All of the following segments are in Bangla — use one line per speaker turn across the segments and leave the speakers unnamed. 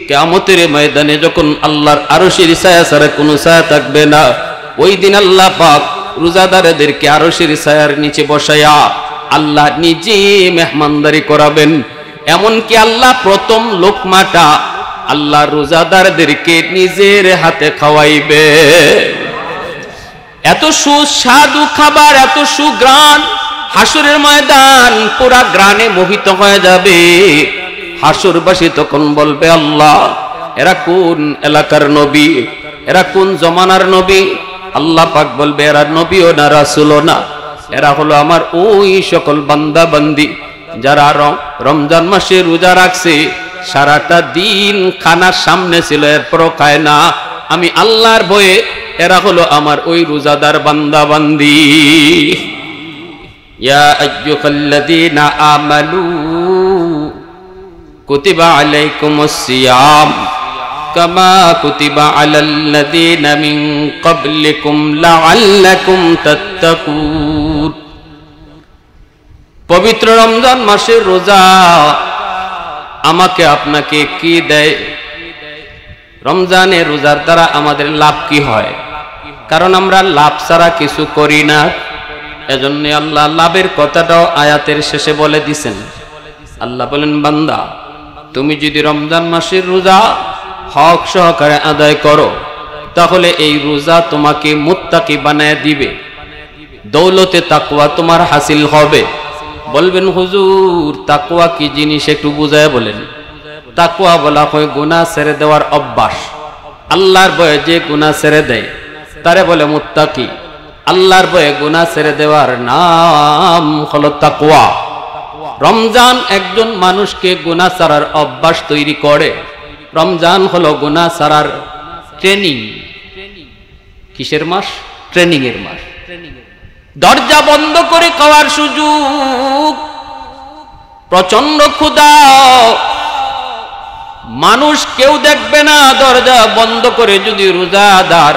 কিয়ামতের ময়দানে যখন আল্লাহর আরশের ছায়া ছাড়া কোনো ছায়া থাকবে না, ওই দিন আল্লাহ পাক রোজাদারদেরকে আরশের ছায়ার নিচে বসায়া আল্লাহ নিজে মেহমানদারি করাবেন। এমনকি আল্লাহ প্রথম লোকমাটা আল্লাহ রোজাদারদেরকে নিজের হাতে খাওয়াইবে। এত সুস্বাদু খাবার, এত সুগ্রাণ, হাসরের ময়দান পুরা গ্রানে মোহিত হয়ে যাবে। হাসরবাসী তখন বলবে, আল্লাহ এরা কোন এলাকার নবী, এরা কোন জমানার নবী? আল্লাহ পাক বলবে, এরা নবীও না রাসূলও না, এরা হলো আমার ওই সকল বান্দা বান্দি যারা রমজান মাসে রোজা রাখছে, সারাটা দিন খানার সামনে ছিল এরপরও খায় না। আমি আল্লাহর ভয়ে এরা হলো আমার ওই রোজাদার বান্দা বান্দি। ইয়া আইয়ুহাল্লাযীনা আমানু কুতিবা আলাইকুমুস সিয়াম কামা কুতিবা আলাল্লাযীনা মিন ক্বাবলিকুম লাআল্লাকুম তাত্তাকুন। পবিত্র রমজান মাসের রোজা আমাকে আপনাকে কি দেয়? রমজানের রোজার দ্বারা আমাদের লাভ কি হয়? কারণ আমরা লাভ ছাড়া কিছু করি না। এজন্য আল্লাহ লাভের কথাটাও আয়াতের শেষে বলে দিছেন। আল্লাহ বলেন, বান্দা তুমি যদি রমজান মাসের রোজা হক সহকারে আদায় করো, তাহলে এই রোজা তোমাকে মুত্তাকি বানায় দিবে, দৌলতে তাকওয়া তোমার হাসিল হবে। বলবেন, হুজুর তাকওয়া কি জিনিস একটু বুঝায় বলেন। তাকওয়া বলা হয় গুনাহ ছেড়ে দেওয়ার অভ্যাস। আল্লাহর ভয়ে যে গুনাহ ছেড়ে দেয় তারে বলে মুত্তাকি। আল্লাহর ভয়ে গুনাহ ছেড়ে দেওয়ার নাম হলো তাকওয়া। রমজান একজন মানুষকে গুনাহ ছাড়ার অভ্যাস তৈরি করে। রমজান হলো গুনাহ ছাড়ার ট্রেনিং। কিসের মাস? ট্রেনিং এর মাস। দরজা বন্ধ করে খাওয়ার সুযোগ, প্রচন্ড ক্ষুধা, মানুষ কেউ দেখবে না, দরজা বন্ধ করে যদি রোজাদার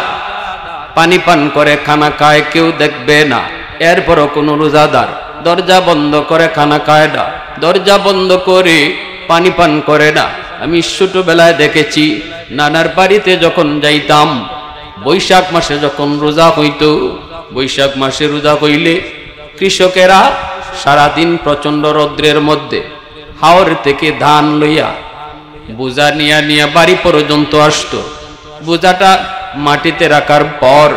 পানি পান করে খানা খায় কেউ দেখবে না। এরপরও কোনো রোজাদার দরজা বন্ধ করে খানা খায় না, দরজা বন্ধ করে পানি পান করে না। আমি ছোটবেলায় দেখেছি, নানার বাড়িতে যখন যাইতাম, বৈশাখ মাসে যখন রোজা হইতো, বৈশাখ মাসে রোজা হইলে কৃষকেরা সারাদিন প্রচন্ড রৌদ্রের মধ্যে হাওর থেকে ধান লইয়া বোঝা নিয়া নিয়া বাড়ি পর্যন্ত আসতো। বোঝাটা মাটিতে রাখার পর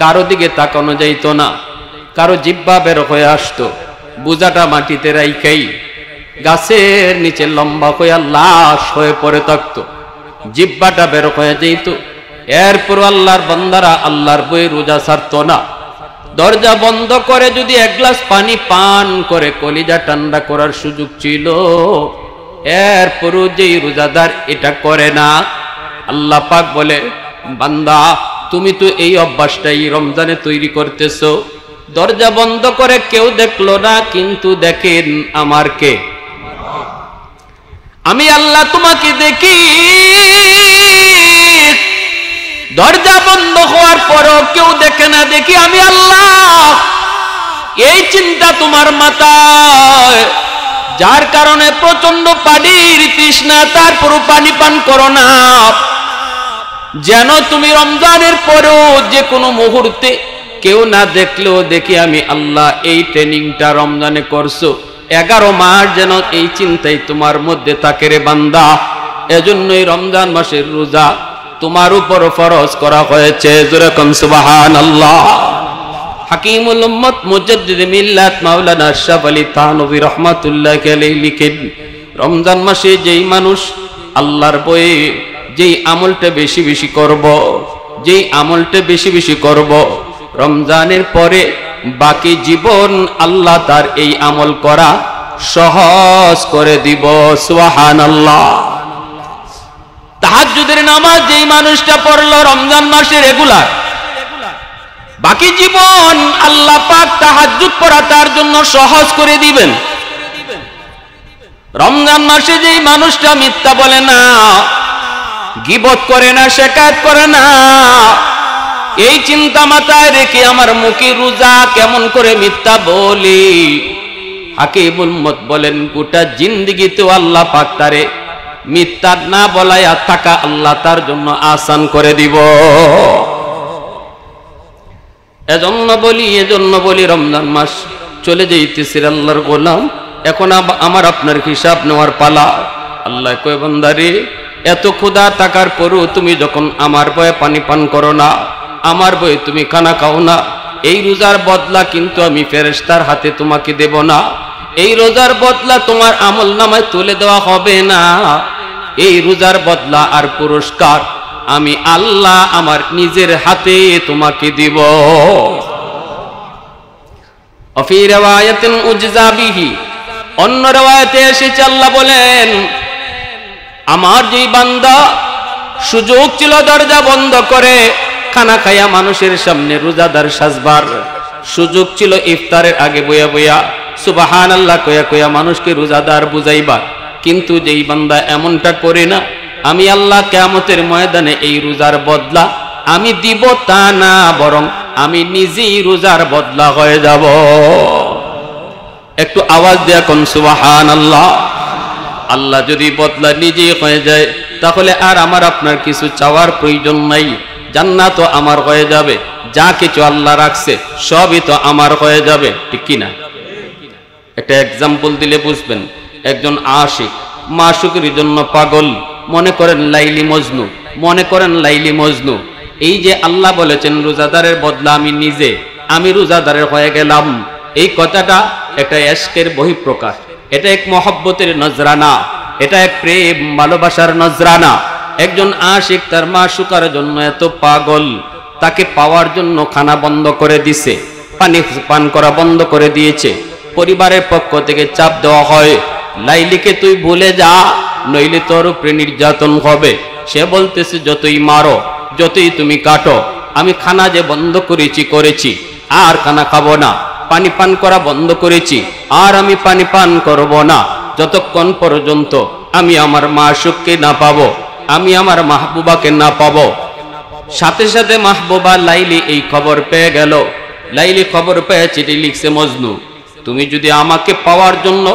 কারো দিকে তাকানো যাইত না, কারো জিহ্বা বের হয়ে আসতো। বোঝাটা মাটিতে রাইখাই গাছের নিচে লম্বা হইয়া লাশ হয়ে পড়ে থাকতো, জিহ্বাটা বের হয়ে যেত। এরপর আল্লাহর বান্দারা আল্লাহর বই রোজা ছাড়তো না। দরজা বন্ধ করে যদি এক গ্লাস পানি পান করে কলিজা ঠান্ডা করার সুযোগ ছিল। এরপরও যেই রোজাদার এটা করে না, আল্লাহ পাক বলে, বান্দা তুমি তো এই অভ্যাসটাই রমজানে তৈরি করতেছো। দরজা বন্ধ করে কেউ দেখলো না, কিন্তু দেখেন আমার কে? আমি আল্লাহ তোমাকে দেখি। দরজা বন্ধ হওয়ার পরও কেউ দেখে না, দেখি আমি আল্লাহ। এই চিন্তা তোমার মাথায়, যার কারণে প্রচন্ড পানির তৃষ্ণা, তারপরও পানি পান করো না। যেন তুমি রমজানের পরেও যে কোনো মুহূর্তে কেউ না দেখলেও দেখি আমি আল্লাহ। এই ট্রেনিংটা রমজানে করছো, 11 মাস যেন এই চিন্তাই তোমার মধ্যে থাকে রে বান্দা। এজন্যই রমজান মাসের রোজা তোমার উপর ফরজ করা হয়েছে। যেরকম সুবহানাল্লাহ। হাকিমুল উম্মত মুজাদ্দিদ মিল্লাত মাওলানা আশরাফ আলী থানভী রাহমাতুল্লাহি আলাইহি লিখেন, রমজান মাসে যেই মানুষ আল্লাহর ভয়ে যেই আমলটা বেশি বেশি করব, যেই আমলটা বেশি বেশি করব, রমজানের পরে বাকি জীবন আল্লাহ তার এই আমল করা সহজ করে দিব। সুবহানাল্লাহ। তাহাজ্জুদের নামাজ যেই মানুষটা পড়লো রমজান মাসে রেগুলার, বাকি জীবন আল্লাহ পাক তাহাজ্জুদ পড়া তার জন্য সহজ করে দিবেন। রমজান মাসে যেই মানুষটা মিথ্যা বলে না, গীবত করে না, শিকায়ত করে না, এই চিন্তা মাথায় রেখে আমার মুখে রোজা কেমন করে মিথ্যা বলি। হাকিমুল উম্মত বলেন, গোটা জিন্দেগিতেও আল্লাহ পাক তারে মিথ্যা না বলাইয়া থাকা আল্লাহ তার জন্য আসান করে দিব। এজন্য বলি রমজান মাস চলে যাইতেছে আল্লাহর গোলাম, এখন আমার আপনার হিসাব নেওয়ার পালা। আল্লাহ কয় বান্দারে, এত ক্ষুধা থাকার পরও তুমি যখন আমার ভয়ে পানি পান করো না, আমার ভয়ে তুমি খানা খাও না, এই রোজার বদলা কিন্তু আমি ফেরেশতার হাতে তোমাকে দেব না। এই রোজার বদলা তোমার আমল নামায় তুলে দেওয়া হবে না। এই রোজার বদলা আর পুরস্কার আমি আল্লাহ আমার নিজের হাতে তোমাকে দিব। অফি রিওয়ায়াতিন উজজা বিহি, অন্য রিওয়ায়াতে এসেছে আল্লাহ বলেন, আমার যে বান্দা সুযোগ ছিল দরজা বন্ধ করে খানা খাইয়া মানুষের সামনে রোজাদার সাজবার, সুযোগ ছিল ইফতারের আগে বইয়া বইয়া সুবহানাল্লাহ কয়া কয়া মানুষকে রোজাদার বুঝাইবার, কিন্তু যেই বান্দা এমনটা করে না, আমি আল্লাহ কিয়ামতের ময়দানে এই রোজার বদলা আমি দিব তা না, বরং আমি নিজেই রোজার বদলা হয়ে যাব। একটু আওয়াজ দিয়া কোন সুবহানাল্লাহ। আল্লাহ যদি বদলা নিজেই হয়ে যায়, তাহলে আর আমার আপনার কিছু চাওয়ার প্রয়োজন নাই। জান্নাত আমার হয়ে যাবে, যা কিছু আল্লাহ রাখছে সবই তো আমার হয়ে যাবে, ঠিক কিনা? একটা এক্সাম্পল দিলে বুঝবেন। একজন আশিক মাশুকের জন্য পাগল, মনে করেন লাইলি মজনু। এই যে আল্লাহ বলেছেন রোজাদারের বদলা আমি নিজে, আমি রোজাদারের হয়ে গেলাম, এই কথাটা একটা ইশকের বহিঃপ্রকাশ, এটা এক মহব্বতের নজরানা, এটা এক প্রেম ভালোবাসার নজরানা। একজন আশিক তার মাশুকার জন্য এত পাগল, তাকে পাওয়ার জন্য খানা বন্ধ করে দিছে, পানি পান করা বন্ধ করে দিয়েছে। পরিবারের পক্ষ থেকে চাপ দেওয়া হয়, লাইলিকে তুই ভুলে যা, নইলে তোর উপরে নির্যাতন হবে। সে বলতেছে যতই মারো, যতই তুমি কাটো, আমি খানা যে বন্ধ করেছি আর খানা খাবো না, পানি পান করা বন্ধ করেছি আর আমি পানি পান করব না, যতক্ষণ পর্যন্ত আমি আমার মাশুককে না পাবো, আমি আমার মাহবুবাকে না পাবো। সাথে সাথে মাহবুবা লাইলি এই খবর পেয়ে গেল। লাইলি খবর পেয়ে চিঠি লিখছে, মজনু তুমি যদি আমাকে পাওয়ার জন্য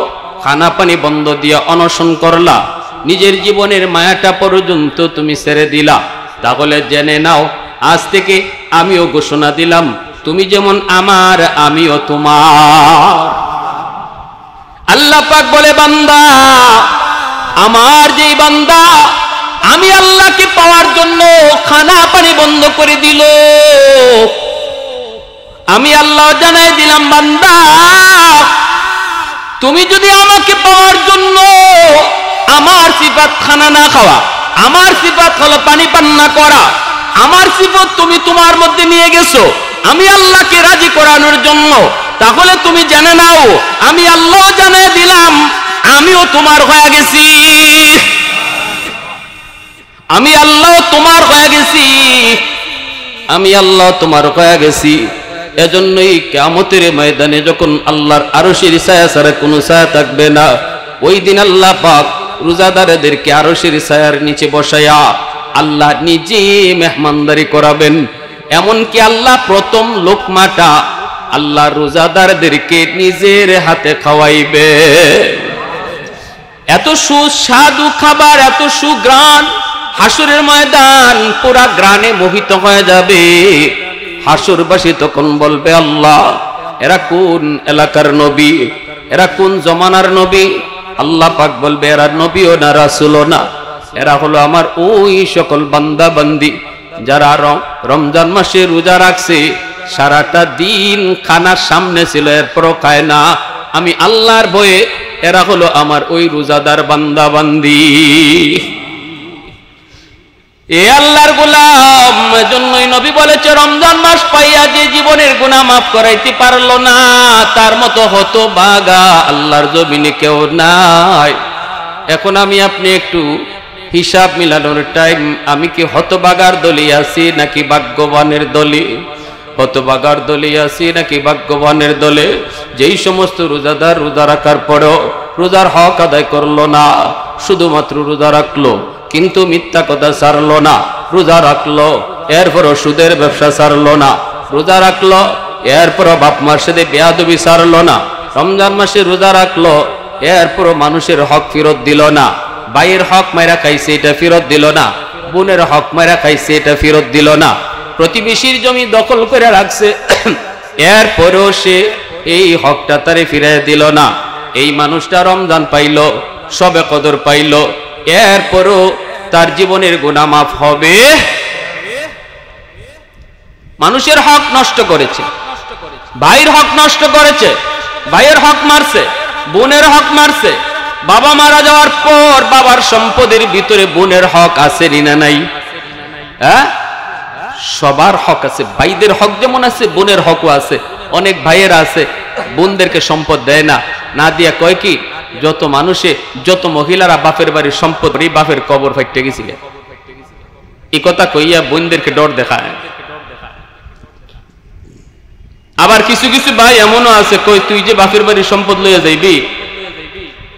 খানা পানি বন্ধ দিয়া অনশন করলা, নিজের জীবনের মায়াটা পর্যন্ত তুমি ছেড়ে দিলা, তাহলে জেনে নাও আজ থেকে আমিও ঘোষণা দিলাম, তুমি যেমন আমার আমিও তোমার। আল্লাহ পাক বলে, বান্দা আমার যেই বান্দা আমি আল্লাহকে পাওয়ার জন্য খানা পানি বন্ধ করে দিল, আমি আল্লাহ জানাই দিলাম, বান্দা তুমি যদি আমাকে পাওয়ার জন্য আমার সিফাত খানা না খাওয়া, আমার সিফাত হলো পানি পান না করা, আমার সিফাত তুমি তোমার মধ্যে নিয়ে গেছো আমি আল্লাহকে রাজি করানোর জন্য, তাহলে তুমি জেনে নাও আমি আল্লাহ জানাই দিলাম আমিও তোমার হয়ে গেছি, আমি আল্লাহ তোমার হয়ে গেছি, আমি আল্লাহ তোমার হয়ে গেছি। এজন্যই কিয়ামতের ময়দানে যখন আল্লাহর আরশের ছায়া ছাড়া কোনো ছায়া থাকবে না, ওই দিন আল্লাহ পাক রোজাদারদেরকে আরশের ছায়ার নিচে বসায়া আল্লাহ নিজে মেহমানদারি করাবেন। এমনকি আল্লাহ প্রথম লোকমাটা আল্লাহ রোজাদারদেরকে নিজের হাতে খাওয়াইবে। এত সুস্বাদু খাবার, এত সুগ্রাণ, হাসরের ময়দান পুরা গ্রানে মোহিত হয়ে যাবে। হাসরবাসী তখন বলবে, আল্লাহ এরা কোন এলাকার নবী, এরা কোন জমানার নবী? আল্লাহ পাক বলবে, এরা নবীও না রাসূলও না, এরা হলো আমার ওই সকল বান্দা বান্দি যারা রমজান মাসে রোজা রাখছে, সারাটা দিন খানার সামনে ছিল এরপরও খায় না, আমি আল্লাহর ভয়ে এরা হলো আমার ওই রোজাদার বান্দা বান্দি। এ আল্লাহর গোলাম, এজন্যই নবী বলেছে, রমজান মাস পাইয়া যে জীবনের গুনাহ মাফ করাইতে পারলো না, তার মতো হতভাগা আল্লাহর জমিনে কেউ নাই। এখন আমি আপনি একটু হিসাব মিলানোর টাইম, আমি কি হতভাগার দলে আছি নাকি ভাগ্যবানের দলে? হতভাগার দলে আছি নাকি ভাগ্যবানের দলে? যেই সমস্ত রোজাদার রোজা রাখার পরেও রোজার হক আদায় করলো না, শুধুমাত্র রোজা রাখলো কিন্তু মিথ্যা কথা ছাড়লো না, রোজা রাখলো এরপরও সুদের ব্যবসা ছাড়লো না, রোজা রাখলো এরপরও বাপ মার সাথে বেয়াদবি ছাড়লো না, রমজান মাসে রোজা রাখলো এরপরও মানুষের হক ফেরত দিল না, ভাইয়ের হক মাইরা খাইছে, এটা ফেরত দিল না। বোনের হক মাইরা খাইছে, এটা ফেরত দিল না। প্রতিবেশীর জমি দখল করে রাখছে, এরপরেও সে এই হকটা তারে ফিরাই দিল না। এই মানুষটা রমজান পাইল, সবে কদর পাইল, এরপরেও তার জীবনের গুনাহ মাফ হবে? মানুষের হক নষ্ট করেছে, ভাইয়ের হক নষ্ট করেছে, ভাইয়ের হক মারছে, বোনের হক মারছে। বাবা মারা যাওয়ার পর বাবার সম্পদের ভিতরে বোনের হক আছে না নাই? হ্যাঁ, সবার হক আছে। ভাইদের হক যেমন আছে, বোনের হকও আছে। অনেক ভাইয়েরা আছে বোনদেরকে সম্পদ দেয় না, না দিয়া কয় কি, যত মানুষে যত মহিলারা বাপের বাড়ির সম্পদ বাপের কবর ফাইটে গেছিল, এই কথা কইয়া বোনদেরকে ডর দেখায়। আবার কিছু কিছু ভাই এমনও আছে কই, তুই যে বাপের বাড়ির সম্পদ লইয়া যাইবি,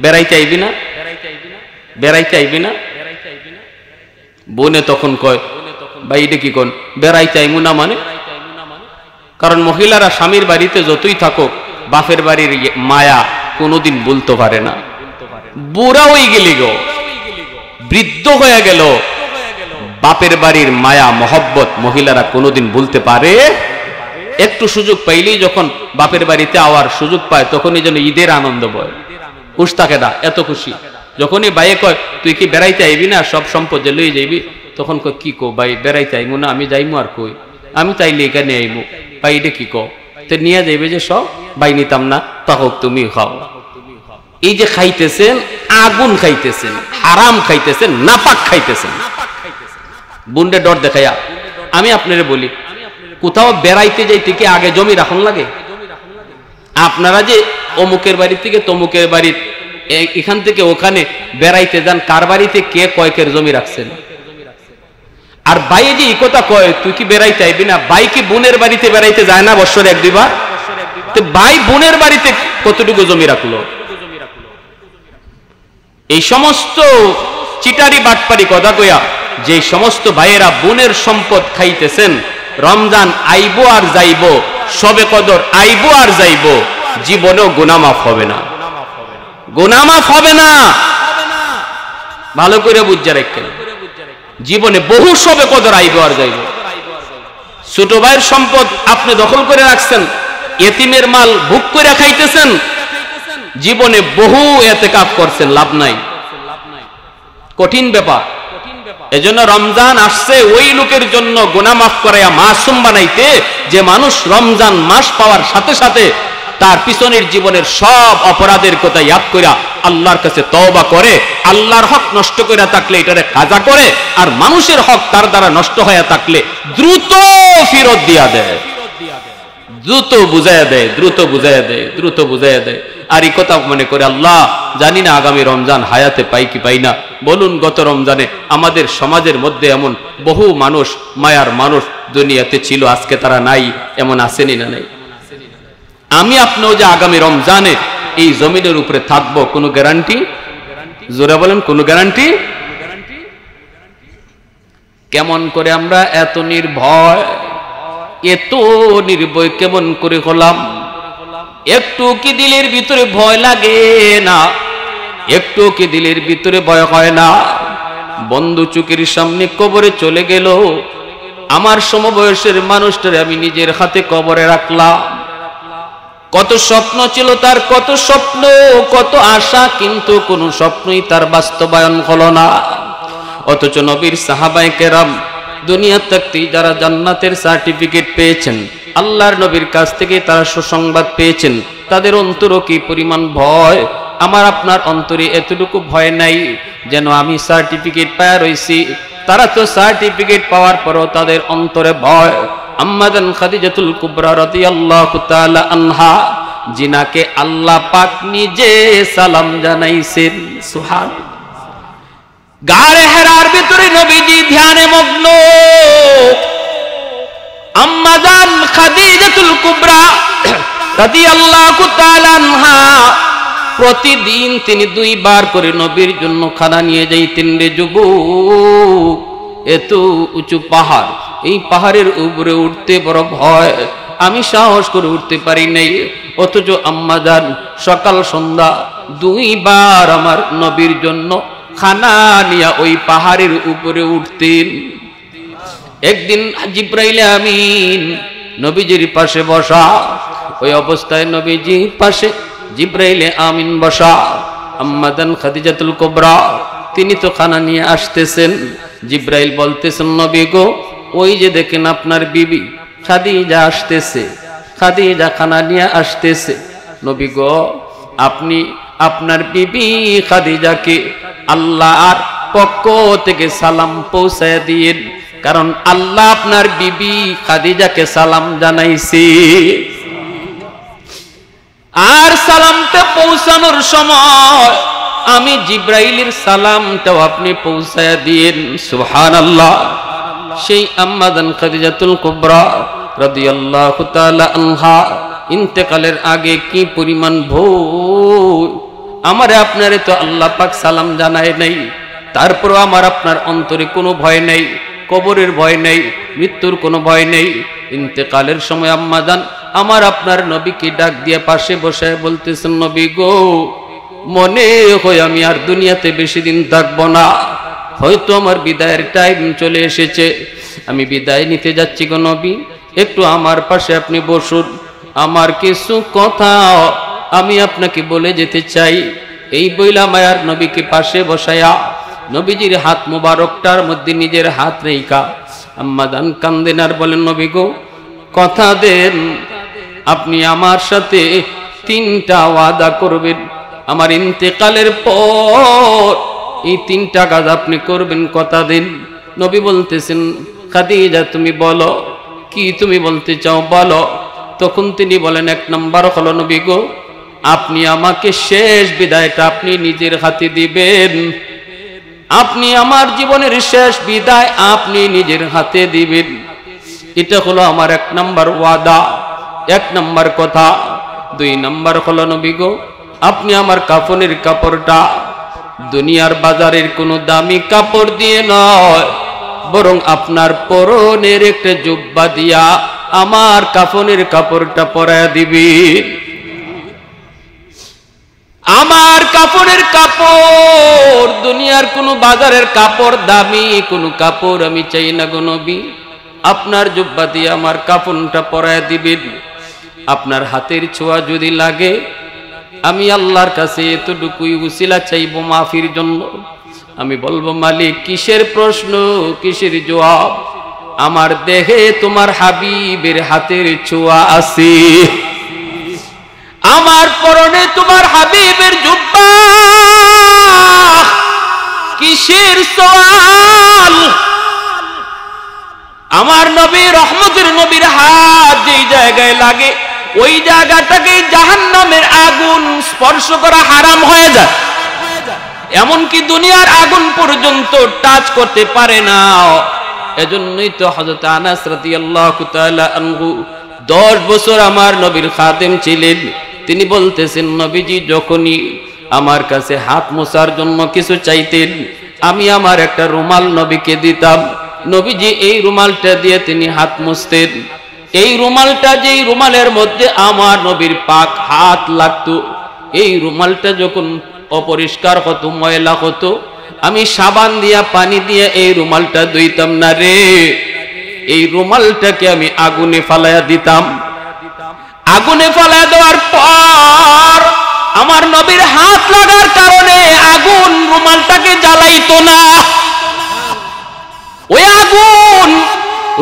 বেড়াইতে আইবি না, বেড়াইতে আইবি না। বোনে তখন কয়, ভাই এটা কি কোন বেড়াইতে আইমু না মানে? কারণ মহিলারা স্বামীর বাড়িতে যতই থাকুক বাপের বাড়ির মায়া কোনোদিন বলতে পারে না। বুড়া হয়ে গেলি গো, বৃদ্ধ হয়ে গেল, বাপের বাড়ির মায়া মহব্বত মহিলারা কোনোদিন বলতে পারে? একটু সুযোগ পাইলেই যখন বাপের বাড়িতে আওয়ার সুযোগ পায় তখনই যেন ঈদের আনন্দ বয়, খুশ থাকে না, এত খুশি। যখনই বাইয়ে কয় তুই কি বেড়াইতে আইবি না, সব সম্পদ যে লই যাইবি, তখন কয় কি কো ভাই, বেড়াইতে আইমু না, আমি যাইমু আর কই, আমি তাইলে এখানে আইমু। ভাই এটা কি কো, তো নিয়ে যাইবে যে সব, ভাই নিতাম না, তাহক তুমি খাও। এই যে খাইতেছেন, আগুন খাইতেছেন, হারাম খাইতেছেন, নাপাক খাইতেছেন। বুন্ডে ডর দেখাইয়া আমি আপনারে বলি, কোথাও বেড়াইতে যাইতে কি আগে জমি রাখুন লাগে? আপনারা যে অমুকের বাড়ি থেকে তমুকের বাড়ি, এখান থেকে ওখানে বেড়াইতে যান, কার বাড়িতে কে কয়েকের জমি রাখছেন? আর ভাই যে এই কথা কয় তুই কি বেড়াইতে আইবি না, ভাই কি বোনের বাড়িতে বেড়াইতে যায় না বছরে এক দুইবার? তো ভাই বোনের বাড়িতে কতটুকু জমি রাখলো? এই সমস্ত চিটারি বাটপারি কথা কইয়া যে সমস্ত ভাইয়েরা বোনের সম্পদ খাইতেছেন, রমজান আইবো আর যাইবো, সবে কদর আইবো আর যাইবো, জীবনেও গুনাহ মাফ হবে না, গুনাহ মাফ হবে না। ভালো করে বুঝা রাখেন, জীবনে বহু সবে কদর আইবো আর যাইবো। ছোট ভাইয়ের সম্পদ আপনি দখল করে রাখছেন, এতিমের মাল ভোগ করে খাইতেছেন, জীবনে বহু এতেকাফ করছেন, লাভ নাই, কঠিন ব্যাপার। এজন্য রমজান আসছে ওই লোকের জন্য গুনাহ মাফ করাইয়া মাসুম বানাইতে, যে মানুষ রমজান মাস পাওয়ার সাথে সাথে তার পিছনের জীবনের সব অপরাধের কথা ইয়াদ কইরা আল্লাহর কাছে তওবা করে, আল্লাহর হক নষ্ট কইরা থাকলে এটারে কাজা করে, আর মানুষের হক তার দ্বারা নষ্ট হয়ে থাকলে দ্রুত ফেরত দিয়া দেয়, দ্রুত বুঝাইয়া দেয়, দ্রুত বুঝাইয়া দেয়, দ্রুত বুঝাইয়া দেয়। আর এই কথা মনে করে আল্লাহ জানি না আগামী রমজান হায়াতে পাই কি পাই না। বলুন, গত রমজানে আমাদের সমাজের মধ্যে এমন বহু মানুষ, মায়ার মানুষ দুনিয়াতে ছিল, আজকে তারা নাই, এমন আসেনি না নাই? আমি আপনিও যে আগামী রমজানে এই জমিনের উপরে থাকবো, কোনো গ্যারান্টি? জোরে বলেন, কোনো গ্যারান্টি? কেমন করে আমরা এত নির্ভয়, এত নির্ভয় কেমন করে হলাম? একটু কি দিলের ভিতরে ভয় লাগে না? একটু কি দিলের ভিতরে ভয় হয় না? বন্ধু চোখের সামনে কবরে চলে গেল, আমার সমবয়সের মানুষটারে আমি নিজের হাতে কবরে রাখলাম। কত স্বপ্ন ছিল তার, কত স্বপ্ন, কত আশা, কিন্তু কোন স্বপ্নই তার বাস্তবায়ন হলো না। অথচ নবীর সাহাবায়ে কেরাম দুনিয়া থাকতেই যারা জান্নাতের সার্টিফিকেট পেয়েছেন, আল্লাহর নবীর কাছ থেকে তারা সুসংবাদ পেয়েছেন, তাদের অন্তরও কি পরিমাণ ভয়? আমার আপনার অন্তরে এতটুকু ভয় নাই যেন আমি সার্টিফিকেট পায়া রইছি, তারা তো সার্টিফিকেট পাওয়ার পরও তাদের অন্তরে ভয়। আম্মাজান খাদিজাতুল কুবরা রাদিয়াল্লাহু তাআলা আনহা, জিনাকে আল্লাহ পাক নিজে সালাম জানাইছেন, সুবহানাল্লাহ। গারে হেরার ভিতরে নবীজি ধ্যানে মগ্ন, আম্মাজান খাদিজাতুল কুবরা রাদিয়াল্লাহু তাআলা আনহা প্রতিদিন তিনি 2 বার করে নবীর জন্য খানা নিয়ে যাইতেন। রে যুবক, এত উঁচু পাহাড়, এই পাহাড়ের উপরে উঠতে বড় ভয়, আমি সাহস করে উঠতে পারি নাই। অথচ আম্মাজান সকাল সন্ধ্যা 2 বার আমার নবীর জন্য খানা নিয়ে ওই পাহাড়ের উপরে উঠতেন। একদিন জিব্রাইল আমিন নবীজির পাশে বসা, ওই অবস্থায় নবীজির পাশে জিব্রাইল আমিন বসা। আম্মাদান খাদিজাতুল কুবরা তিনি তো খানা নিয়ে আসতেছেন। জিব্রাইল বলতেছেন, নবী গো, ওই যে দেখেন আপনার বিবি খাদিজা আসতেছে, খাদিজা খানা নিয়ে আসতেছে। নবী গো, আপনি আপনার বিবি খাদিজাকে আল্লাহর পক্ষ থেকে সালাম পৌঁছায় দিয়েন, কারণ আল্লাহ আপনার বিবি খাদিজাকে সালাম জানাইছে। আর সালামটা পৌঁছানোর সময় আমি জিব্রাইলের সালামটাও আপনি পৌঁছায় দিয়েন। সুবহানাল্লাহ। সেই আম্মাদান খাদিজাতুল কুবরা রাদিয়াল্লাহু তাআলা আনহা ইন্তেকালের আগে কি পরিমাণ ভয়! আমারে আপনারে তো আল্লাহ পাক সালাম জানায় নাই, তারপরও আমার আপনার অন্তরে কোনো ভয় নেই, কবরের ভয় নেই, মৃত্যুর কোনো ভয় নেই। ইন্তেকালের সময় আম্মাজান আমার আপনার নবীকে ডাক দিয়ে পাশে বসে বলতেছেন, নবী গো, মনে হয় আমি আর দুনিয়াতে বেশি দিন থাকবো না, হয়তো আমার বিদায়ের টাইম চলে এসেছে, আমি বিদায় নিতে যাচ্ছি গো নবী, একটু আমার পাশে আপনি বসুন, আমার কিছু কথা আমি আপনাকে বলে যেতে চাই। এই বইলা মায়ার নবীকে পাশে বসায়া নবীজির হাত মুবারকটার মধ্যে নিজের হাত রেখা আম্মাদান কান্দেন আর বলেন, নবী গো, কথা দেন আপনি আমার সাথে 3টা ওয়াদা করবেন, আমার ইন্তেকালের পর এই 3টা কাজ আপনি করবেন, কথা দিন। নবী বলতেছেন, খাদিজা তুমি বলো, কি তুমি বলতে চাও বলো। তখন তিনি বলেন, 1 নম্বর হলো নবী গো, আপনি আমাকে শেষ বিদায়টা আপনি নিজের হাতে দিবেন, আপনি আমার জীবনের শেষ বিদায় আপনি নিজের হাতে দিবেন। এটা হলো আমার 1 নম্বর ওয়াদা, 1 নম্বর কথা। 2 নম্বর হলো নবী গো, আপনি আমার কাফনের কাপড়টা দুনিয়ার বাজারের কোনো দামি কাপড় দিয়ে নয়, বরং আপনার পরনের একটা জুব্বা দিয়া আমার কাফনের কাপড়টা পরায়া দিবেন। আমার কাপড়ের কাপড় দুনিয়ার কোনো বাজারের কাপড়, দামি কোনো কাপড় আমি চাই না গো নবী, আপনার জুব্বা দিয়ে আমার কাফনটা পরায়া দিবেন। আপনার হাতের ছোঁয়া যদি লাগে আমি আল্লাহর কাছে এতটুকুই উসিলা চাইব মাফির জন্য। আমি বলবো, মালিক কিসের প্রশ্ন, কিসের জবাব, আমার দেহে তোমার হাবিবের হাতের ছোঁয়া আছে, আমার পরনে তোমার হাবিবের জুব্বা, কিসের সওয়াল। আমার নবী রহমতের নবীর হাত যেই জায়গায় লাগে ওই জায়গাটাকে জাহান্নামের আগুন স্পর্শ করা হারাম হয়ে যায়, এমনকি দুনিয়ার আগুন পর্যন্ত টাচ করতে পারে না। এজন্যই তো হযরত আনাস রাদিয়াল্লাহু তাআলা আনহু 10 বছর আমার নবীর খাদেম ছিলেন। তিনি বলতেছেন, নবীজি যখনই আমার কাছে হাত মোছার জন্য কিছু চাইতেন আমি আমার একটা রুমাল নবীকে দিতাম, নবীজি এই রুমালটা দিয়ে তিনি হাত মুছতেন। এই রুমালটা, যেই রুমালের মধ্যে আমার নবীর পাক হাত লাগতো, এই রুমালটা যখন অপরিষ্কার হতো, ময়লা হতো, আমি সাবান দিয়া পানি দিয়ে এই রুমালটা ধুইতাম না রে, এই রুমালটাকে আমি আগুনে ফালাইয়া দিতাম। আগুনে ফালাইয়া দেওয়ার পর আমার নবীর হাত লাগার কারণে আগুন রুমালটাকে জ্বালাইতো না, ওই আগুন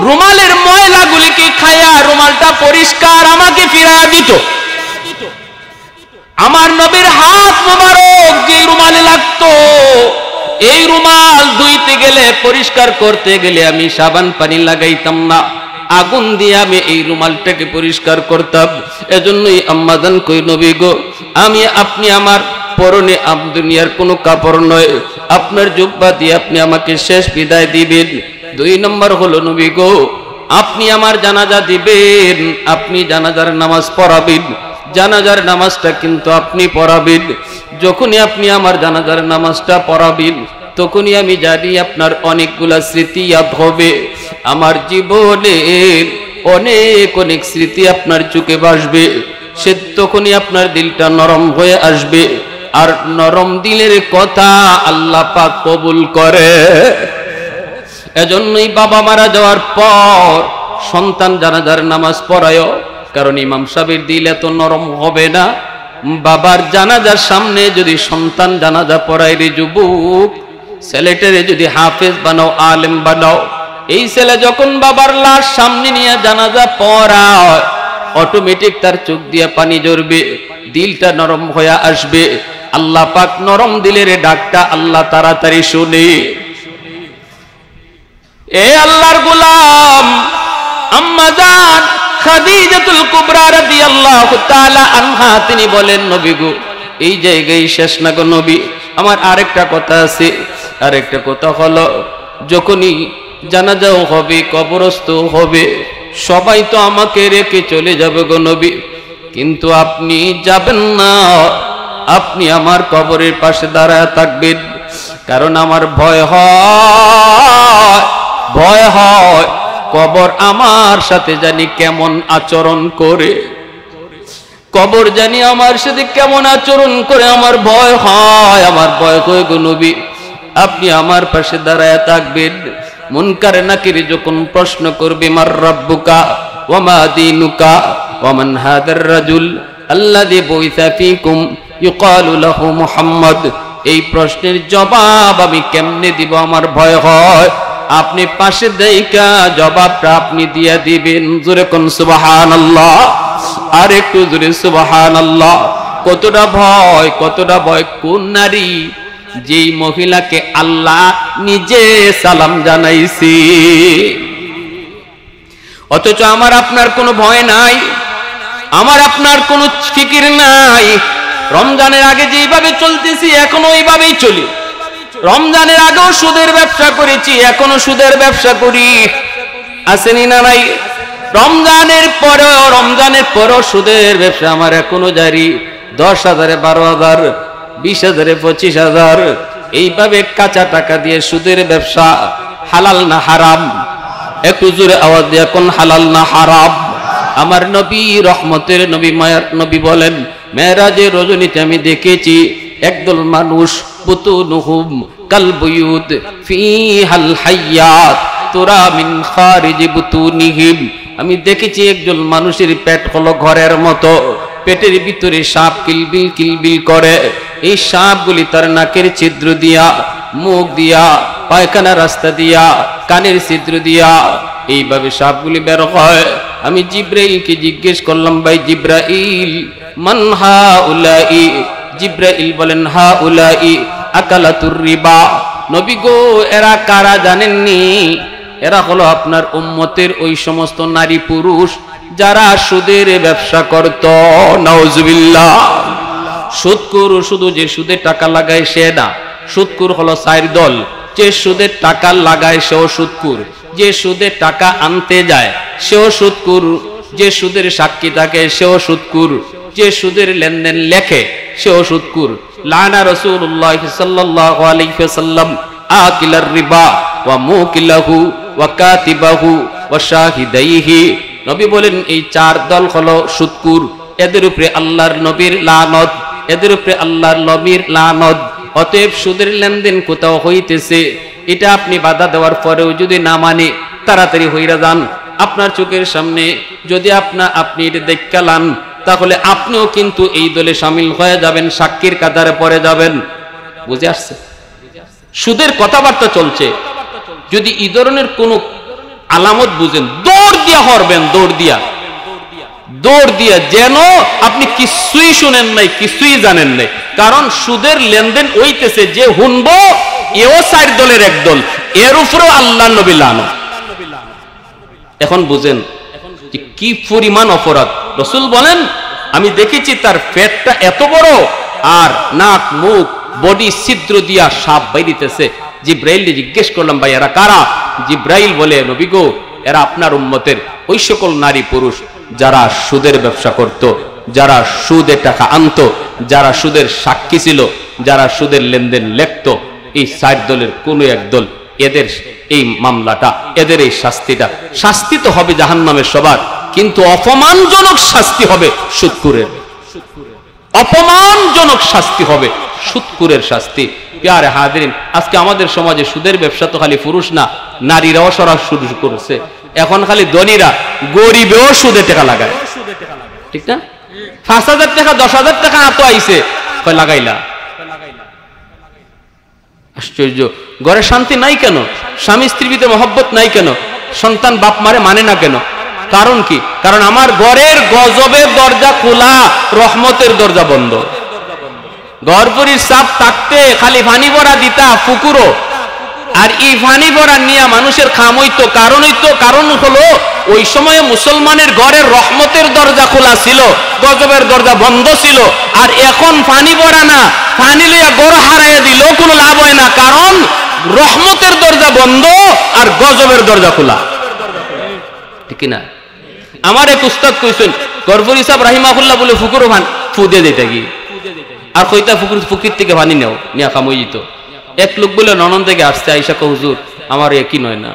রুমালের ময়লাগুলিকে খায়া রুমালটা পরিষ্কার আমাকে ফিরাইয়া দিত। আমার নবীর হাত মোবারক যে রুমালে লাগতো, এই রুমাল ধুইতে গেলে, পরিষ্কার করতে গেলে আমি সাবান পানি লাগাইতাম না, আগুন দিয়ে আমি এই রুমালটাকে পরিষ্কার করতাম। এজন্যই আম্মাজান কই, নবী গো, আমি আপনি আমার পরনে দুনিয়ার কোনো কাপড় নয়, আপনার জুব্বা দিয়ে আপনি আমাকে শেষ বিদায় দিবেন। 2 নম্বর হলো নবী গো, আপনি আমার জানাজা দিবেন, আপনি জানাজার নামাজ পড়াবেন, জানাজার নামাজটা কিন্তু আপনি পড়াবেন। যখনই আপনি আমার জানাজার নামাজটা পড়াবেন তখনই আমি জানি আপনার অনেকগুলা স্মৃতি ইয়াদ হবে, আমার জীবনের অনেক অনেক স্মৃতি আপনার চোখে ভাসবে, সে তখনই আপনার দিলটা নরম হয়ে আসবে। আর নরম দিলের কথা আল্লাহ পাক কবুল করে। এজন্যই বাবা মারা যাওয়ার পর সন্তান জানাজার নামাজ পড়ায়, কারণ ইমাম সাহেবের দিল এত নরম হবে না। বাবার জানাজার সামনে যদি সন্তান জানাজা পড়ায়, রে যুবক ছেলেটারে যদি হাফেজ বানাও, আলেম বানাও, এই ছেলে যখন বাবার লাশ সামনে নিয়ে জানাজা পড়ায় অটোমেটিক তার চোখ দিয়ে পানি ঝরবে, দিলটা নরম হয়ে আসবে। আল্লাহ পাক নরম দিলের ডাকটা আল্লাহ তাড়াতাড়ি শুনে। এ আল্লাহর গোলাম আম্মা জান খাদিজাতুল কুবরা রাদিয়াল্লাহু তাআলা আনহা তিনি বলেন, নবী গো এই জায়গায় শেষ না গো নবী, আমার আরেকটা কথা আছে। আরেকটা কথা হলো, যখনই জানাজাও হবে, কবরস্থ হবে, সবাই তো আমাকে রেখে চলে যাবে গো নবী, কিন্তু আপনি যাবেন না, আপনি আমার কবরের পাশে দাঁড়ায় থাকবেন। কারণ আমার ভয় হয় কবর আমার সাথে জানি কেমন আচরণ করে, কবর জানি আমার সাথে কেমন আচরণ করে, আমার ভয় হয় গো নবী, আপনি আমার পাশে দাঁড়ায় থাকবেন। মুনকার নাকির যখন প্রশ্ন করবে, মার রাব্বুকা ওয়া মা দীনুকা ওয়া মান হাদার রাজুল আল্লাযী বুইসা ফীকুম ইউকালু লাহু মুহাম্মদ, এই প্রশ্নের জবাব আমি কেমনে দিব, আমার ভয় হয়। আপনি পাশে দেইকা জবাবটা আপনি দিয়ে দিবেন। জোরে কোন সুবহানাল্লাহ, আর একটু জোরে সুবহানাল্লাহ। কতটা ভয় কোন নারী, যেই মহিলাকে আল্লাহ নিজে সালাম জানাইছি, অথচ আমার আপনার কোনো ভয় নাই, আমার আপনার কোনো ফিকির নাই। রমজানের আগে যেভাবে চলতেছি এখনো ওইভাবেই চলি। রমজানের আগেও সুদের ব্যবসা করেছি, এখনো সুদের ব্যবসা করি, আসেনি না নাই? রমজানের পরেও সুদের ব্যবসা আমার এখনো জারি। 10,000, 12,000, 20,000, 25,000 এইভাবে কাঁচা টাকা দিয়ে সুদের ব্যবসা। হালাল না হারাম? একটু জোরে আওয়াজ দিয়ে কোন হালাল না হারাম? আমার নবী রহমতের নবী, মায়ার নবী বলেন, মেরাজের রজনীতে আমি দেখেছি একদল মানুষ, বুতুনুহুম কালবুয়ুত ফিহাল হাইয়াত তুরা মিন খারিজি বুতুনিহিম, আমি দেখেছি একজন মানুষের পেট হলো ঘরের মতো, পেটের ভিতরে সাপ কিলবিল কিলবিল করে। এই সাপগুলি তার নাকের ছিদ্র দিয়া, মুখ দিয়া, পায়খানা রাস্তা দিয়া, কানের ছিদ্র দিয়া এইভাবে সাপগুলি বের হয়। আমি জিব্রাইলকে জিজ্ঞেস করলাম, ভাই জিব্রাইল মান হাউলাই? জিব্রাইল বলেন, হাউলাই আকালাতুর রিবা। নবী গো এরা কারা জানেননি? এরা হলো আপনার উম্মতের ওই সমস্ত নারী পুরুষ যারা সুদের ব্যবসা করত। নাউজুবিল্লাহ। সুদখোর শুধু যে সুদের টাকা লাগায় সে না, সুদখোর হলো 4 দল। যে সুদের টাকা লাগায় সেও সুদখোর, যে সুদের টাকা আনতে যায় সেও সুদখোর, যে সুদের সাক্ষী থাকে সেও সুদখোর, যে সুদের লেনদেন লেখে সেও সুদখোর। লানা রাসূলুল্লাহ সাল্লাল্লাহু আলাইহি ওয়াসাল্লাম আকিলার রিবা ওয়া মুকিলাহু ওয়া কাতিবাহু ওয়া শাহিদাইহি। নবী বলেন এই 4 দল হলো সুদখোর, এদের উপরে আল্লাহর নবীর লানত, এদের উপরে আল্লাহর নবীর লানত। অতএব সুদের লেনদেন কোথাও হইতেছে, এটা আপনি বাধা দেওয়ার পরেও যদি না মানে তাড়াতাড়ি হইরা যান। আপনার চোখের সামনে যদি আপনি এটা দেখালান, তাহলে আপনিও কিন্তু এই দলে শামিল হয়ে যাবেন, সাক্ষীর কাতারে পড়ে যাবেন। বুঝে আসছে? সুদের কথাবার্তা চলছে, যদি এই ধরনের কোন আলামত বুঝেন, দৌড় দিয়া হরবেন, দৌড় দিয়া, যেন আপনি কিছুই শুনেন নাই, কিছুই জানেন নাই। কারণ সুদের লেনদেন হইতেছে, যে হুনবো এও 4 দলের এক দল, এর উপরেও আল্লাহ নবী লানত। এখন বুঝেন কি পরিমাণ অপরাধ। রাসূল বলেন, আমি দেখেছি তার পেটটা এত বড়, আর নাক মুখ বডি ছিদ্র দিয়া সাপ বাইরিতেছে। জিব্রাইল জিজ্ঞেস করলাম, ভাই এরা কারা? জিব্রাইল বলে, নবী গো এরা আপনার উম্মতের ওই সকল নারী পুরুষ যারা সুদের ব্যবসা করত, যারা সুদের টাকা আনত, যারা সুদের সাক্ষী ছিল, যারা সুদের লেনদেন লিখত। এই 4 দলের কোন এক দল, এদের এই মামলাটা, এদের এই শাস্তি তো হবে জাহান্নামের সবার, কিন্তু অপমানজনক শাস্তি হবে সুদখোরের। অপমানজনক শাস্তি হবে, সুদখোরের শাস্তি। প্যারে হাদিরিন, আজকে আমাদের সমাজে সুদের ব্যবসা তো খালি পুরুষ না, নারীরাও সরা শুরু করেছে। এখন খালি ধনীরা, গরিবেও সুদে টাকা লাগায়, ঠিক না? 5,000 টাকা 10,000 টাকা এত আইছে, কয় লাগাইলা। আশ্চর্য, ঘরে শান্তি নাই কেন? স্বামী স্ত্রীর ভিতরে মহব্বত নাই কেন? সন্তান বাপ মারে মানে না কেন? কারণ কি? কারণ আমার ঘরের গজবের দরজা খোলা, রহমতের দরজা বন্ধ। ঘরপুরির সাপ থাকতে খালি পানি ভরা দিতা পুকুরো, আর এই পানি ভরা নিয়ে মানুষের খাম হইতো। কারণ হলো ওই সময়ে মুসলমানের ঘরের রহমতের দরজা খোলা ছিল, গজবের দরজা বন্ধ ছিল। আর এখন পানি ভরা না, পানি লইয়া গড় হারাইয়া দিল, কোনো লাভ হয় না, কারণ রহমতের দরজা বন্ধ আর গজবের দরজা খোলা, ঠিক না? আমার এক উস্তাদ কইছেন, গরফুরি সাহেব রাহিমাহুল্লাহ বলে ফুকুরও ফু দিয়ে দিতে গিয়ে, আর কইতা ফুকির থেকে পানি নেও নিয়া খামই যেত। এক লোক বলে ননন থেকে আসছে, আইসা কো হুজুর আমার একই নয় না,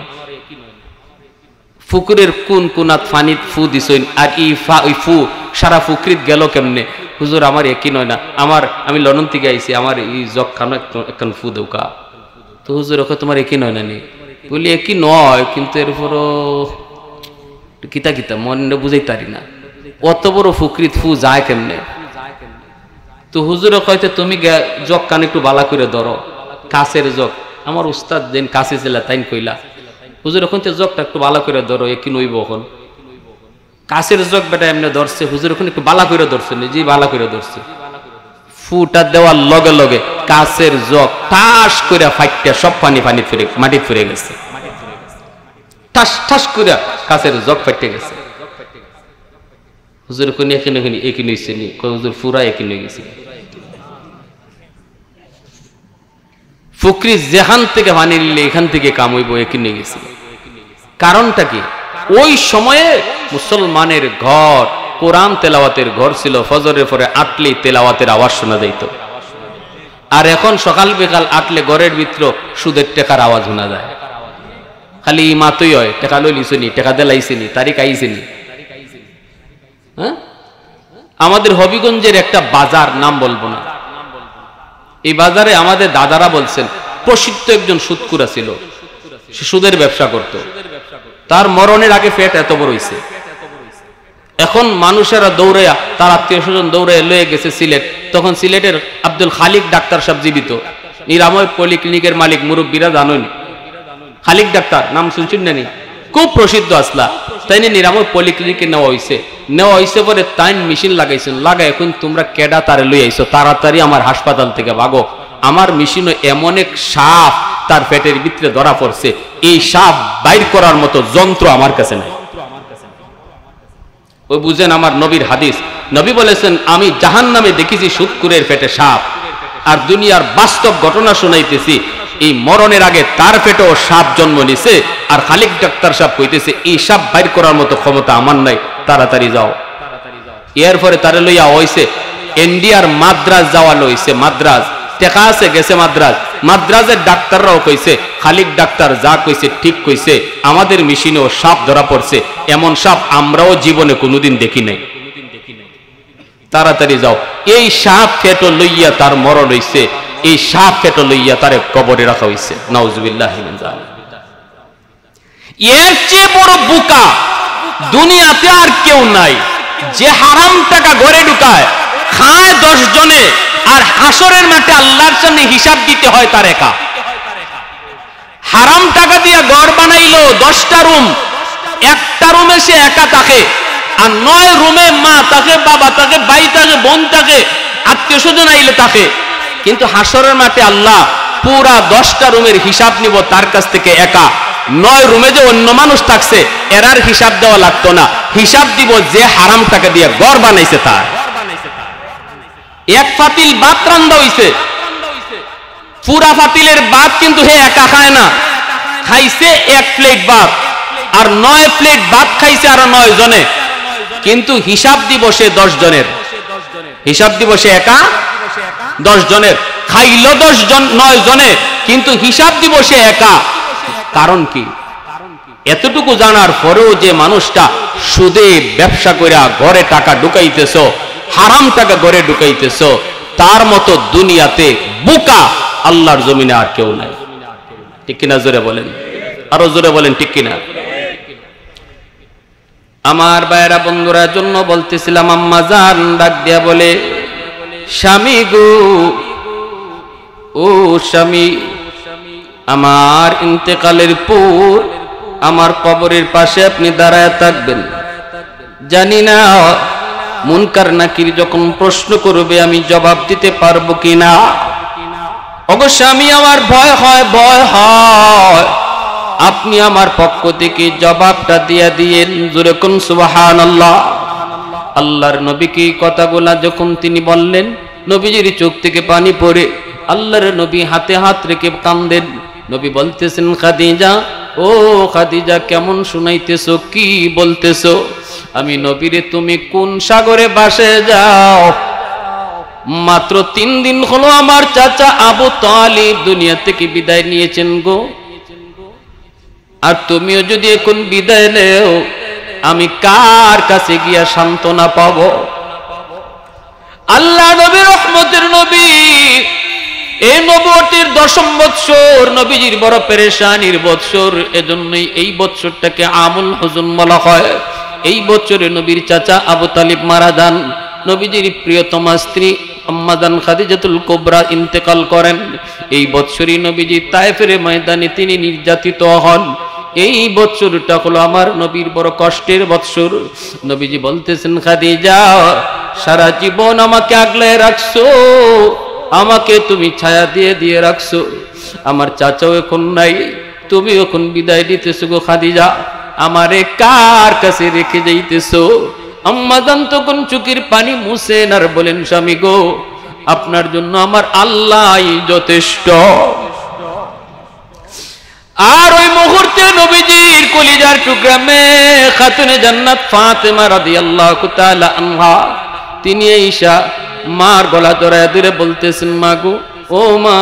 ফুকুরের কোন কোনাত ফানি ফু দিছেন, আর ওই ফু সারা ফুকরিত গেল কেমনে? হুজুর আমার একই নয় না, আমি লন্ডন থেকে আইছি, আমার এই জগ খানো একখান ফু দেউকা। তো হুজুর ওকে তোমার একই নয় না নি? বলি একই নয়, কিন্তু এরপরও কিতা কিতা মনে বুঝাইতারি না, অত বড় ফুকরিত ফু যায় কেমনে? তো হুজুরে কইতে তুমি জগ কান একটু বালা করে ধরো, কাছের জগ। আমার উস্তাদ যেন কাছে ছিল তাই কইলা, হুজুর ওখান থেকে জগটা একটু বালা করে ধরো, একই নইব। এখন কাছের জগ বেটা এমনি ধরছে, হুজুর ওখানে একটু বালা করে ধরছে, নিজেই বালা করে ধরছে। ফুটা দেওয়ার লগে লগে কাছের জগ ঠাস করে ফাইটটা সব পানি ফিরে মাটি ফিরে গেছে, ঠাস ঠাস করে কাছের জগ ফাইটে গেছে। হুজুর কোন এখানে একই নইছে নি? হুজুর পুরা একই নই গেছে। ফুকরি যেখান থেকে পানি নিলে এখান থেকে কাম হইব, একই নই গেছে। কারণটা কি? ওই সময়ে মুসলমানের ঘর কোরআন তেলাওয়াতের ঘর ছিল, ফজরের পরে আটলেই তেলাওয়াতের আওয়াজ শোনা যাইত। আর এখন সকাল বিকাল আটলে ঘরের ভিতর সুদের টাকার আওয়াজ শোনা যায়। খালি মাতই হয়, টাকা লইলিসনি, টাকা দেলাইছিনি, তারিখ আইসিনি। হ্যাঁ, আমাদের হবিগঞ্জের একটা বাজার, নাম বলবো না, এই বাজারে আমাদের দাদারা বলছেন প্রসিদ্ধ একজন সুদকুরা ছিল, সে সুদের ব্যবসা করত। তার মরণের আগে পেট এত বড় হইছে, এখন মানুষেরা দৌড়াইয়া, তার আত্মীয় স্বজন দৌড়াইয়া লয়ে গেছে সিলেট। তখন সিলেটের আব্দুল খালিক ডাক্তার সাহেব জীবিত, নিরাময় পলিক্লিনিকের মালিক, মুরব্বীরা জানেন খালিক ডাক্তার নাম শুনছেন না? খুব প্রসিদ্ধ আসলা। তাই নিরাময় পলিক্লিনিকে নেওয়া হয়েছে পরে তাই মেশিন লাগাইছেন, লাগাই এখন তোমরা কেডা তারে লই আইছো, তাড়াতাড়ি আমার হাসপাতাল থেকে ভাগো, আমার মেশিনও এমন এক সাপ তার পেটের ভিতরে ধরা পড়ছে, এই সাপ বাইর করার মতো যন্ত্র আমার কাছে নাই। ওই বুঝেন আমার নবীর হাদিস, নবী বলেছেন আমি জাহান্নামে দেখেছি সুদকুরের পেটে সাপ, আর দুনিয়ার বাস্তব ঘটনা শোনাইতেছি, এই মরণের আগে তার পেটেও সাপ জন্ম নিছে। আর খালিক ডাক্তার সাহেব কইতেছে এই সাপ বাইর করার মতো ক্ষমতা আমার নাই, তাড়াতাড়ি যাও। এরপরে তারে লইয়া হইছে ইন্ডিয়ার মাদ্রাজ যাওয়া লইছে, মাদ্রাজ টেকা আছে গেছে মাদ্রাজের ডাক্তাররাও কইছে খালিক ডাক্তার যা কইছে ঠিক কইছে, আমাদের মেশিনেও সাপ ধরা পড়ছে, এমন সাপ আমরাও জীবনে কোনোদিন দেখি নাই, তাড়াতাড়ি যাও। এই সাপ ফেটো লইয়া তার মরণ হইছে, এই সাপ ফেটো লইয়া তারে কবরে রাখা হইছে। নাউজুবিল্লাহ মিন যালিক। এর চেয়ে বড় বোকা দুনিয়াতে আর কেউ নাই, যে হারাম টাকা ঘরে ঢুকায়, খায় 10 জনে, আর হাসরের মাঠে আল্লাহর সামনে হিসাব দিতে হয় তার একা। হারাম টাকা দিয়ে ঘর বানাইলো 10টা রুম, একটা রুমে সে একা থাকে, আর 9 রুমে মা থাকে, বাবা থাকে, ভাই থাকে, বোন থাকে, আত্মীয় স্বজন আইলে থাকে। কিন্তু হাসরের মাঠে আল্লাহ পুরা 10টা রুমের হিসাব নিব তার কাছ থেকে একা। 9 রুমে যে অন্য মানুষ থাকছে এরার হিসাব দেওয়া লাগতো না, হিসাব দিব যে হারাম টাকা দিয়ে ঘর বানাইছে তার। এক ফাতিল ভাত রান্দা হইছে, পুরা ফাতিলের ভাত কিন্তু হে একা খায় না, খাইছে 1 প্লেট ভাত, আর 9 প্লেট ভাত খাইছে আরো 9 জনে, কিন্তু হিসাব দিব সে 10 জনের, হিসাব দিব সে একা 10 জনের, খাইলো 9 জনে, কিন্তু হিসাব দিব সে একা। কারণ কি? এতটুকু জানার পরেও যে মানুষটা সুদে ব্যবসা কইরা ঘরে টাকা ঢুকাইতেছ, হারাম টাকা ঘরে ঢুকাইতেছো, তার মতো দুনিয়াতে বোকা আল্লাহর জমিনে আর কেউ নাই। ঠিক কিনা জোরে বলেন, আরো জোরে বলেন ঠিক কিনা। আমার ভাইরা বন্ধুরা জন্য বলতেছিলাম, আম্মা জান ডাক দিয়া বলে, স্বামী গো, ও স্বামী, আমার ইন্তেকালের পর আমার কবরের পাশে আপনি দাঁড়ায় থাকবেন। জানি না মুনকার নাকির যখন প্রশ্ন করবে আমি জবাব দিতে পারবো কিনা। ওগো স্বামী, আমার ভয় হয়, ভয় হয়, আপনি আমার পক্ষ থেকে জবাবটা দিয়ে দিয়েন। জোরে কোন সুবহানাল্লাহ। আল্লাহর নবীকে কথাগুলা যখন তিনি বললেন, নবীজির চোখ থেকে পানি পড়ে আল্লাহর নবী হাতে হাত রেখে কান্দেন। নবী বলতেছেন, খাদিজা, ও খাদিজা, কেমন শুনাইতেছো, কি বলতেছো? আমি নবীরে, তুমি কোন সাগরে বাসে যাও? মাত্র 3 দিন হলো আমার চাচা আবু তালিব দুনিয়া থেকে বিদায় নিয়েছেন গো, আর তুমিও যদি এখন বিদায় নেও, আমি কার কাছে গিয়া সান্ত্বনা পাবো? আল্লাহ নবী, রহমতের নবী, এই নবুয়তের 10ম বৎসর, নবীজির বড় পেরেশানির বৎসর। এজন্যই এই বৎসরটাকে আমুল হুজুন বলা হয়। এই বছরে নবীর চাচা আবু তালিব মারা যান। নবীজির প্রিয়তমা স্ত্রী আম্মা জান খাদিজাতুল কুবরা ইন্তেকাল করেন। এই বৎসরই নবীজি তায়েফের ময়দানে তিনি নির্যাতিত হন। এই বৎসরটা হলো আমার নবীর বড় কষ্টের বৎসর। নবীজি বলতেছেন, খাদিজা, সারা জীবন আমাকে আগলে রাখছো, আমাকে তুমি ছায়া দিয়ে দিয়ে রাখছো। আমার চাচাও এখন নাই, তুমি এখন বিদায় দিতেছো গো খাদিজা, আমারে কার কাছে রেখে যাইতেছো? আম্মা জান তখন চোখের পানি মুছেন আর বলেন, স্বামী গো, আপনার জন্য আমার আল্লাহই যথেষ্ট। আর ওই মুহূর্তে নবীজির কলিজার টুকরা মেয়ে খাতুনে জান্নাত ফাতেমা রাদিয়াল্লাহু তাআলা আনহা, তিনি ঈশা মার গলা জড়ায় ধরে বলতেছেন, মা গো, ও মা,